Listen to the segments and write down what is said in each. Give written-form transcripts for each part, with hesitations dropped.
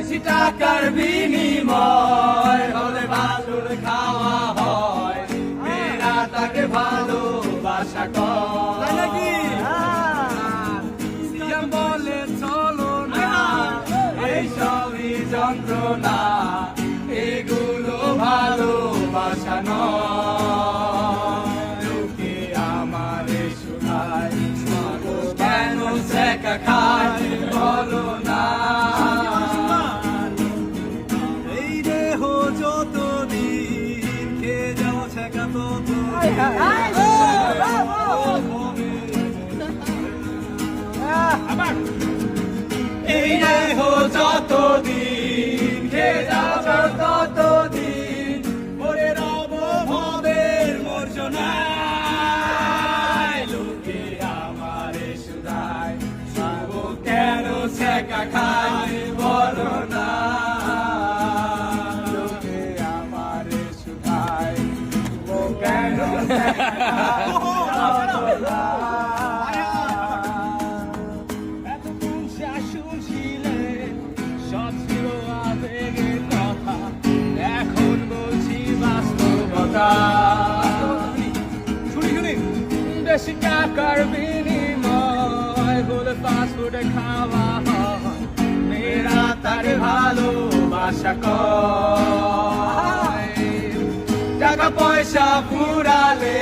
বেশি টাকার বিনিময় হলে বালুর খাওয়া হয়, মেয়েরা তাকে ভালোবাসা করে নাকি? সিয়াম বলে চলো না, এই সবই যন্ত্রণা, এগুলো ভালোবাসা নয়। লোকে আমারে শোনায় মানুষ কেন ছেঁকা খায় বলো না। এই দেহ যতদিন খেয়ে যাও ছেঁকা এই দেহ যতদিন খেয়ে যাও ততদিন পরে রব ভবের মর্জনায়। লোকে আমারে শুধায় শুভ কেন ছেঁকা খায় বলো না। লোকে আমারে শুধায় শুভ কেন ছেঁকা খায় বলো না। সব ছিল আবেগের কথা, এখন বলছি বাস্তবতা। বেশি টাকার বিনিময় হলে ফাস্টফুডে খাওয়া হয়, মেয়েরা তার ভালোবাসা করে। টাকা পয়সা ফুরালে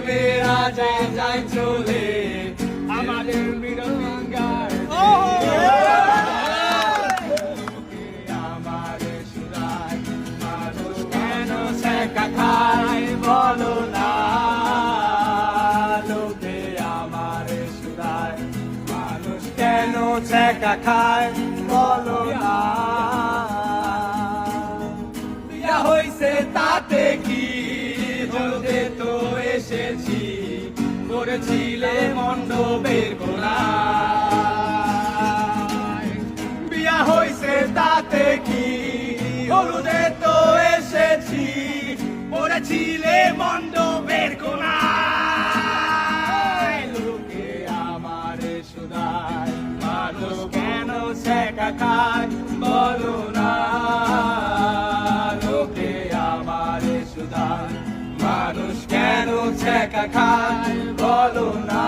মেয়েরা যায় যায় চলে, আমাদের মিডল ফিঙ্গার ছেঁকা খায় বলো না। লোকে আমারে শুধায় মানুষ কেন ছেঁকা খায় বলো না। বিয়া হইছে তাতে কি, হলদে তো এসেছি, করেছিলে মণ্ডপের কোনায়। বিয়া হইছে তাতে কি, হলুদে তো এসেছি, পড়েছিলে মণ্ডপের কোনায়। লোকে আমারে শুধায় মানুষ কেন ছেঁকা খায় বলো না। লোকে আমারে শুধায় মানুষ কেন ছেঁকা খায় বলো না।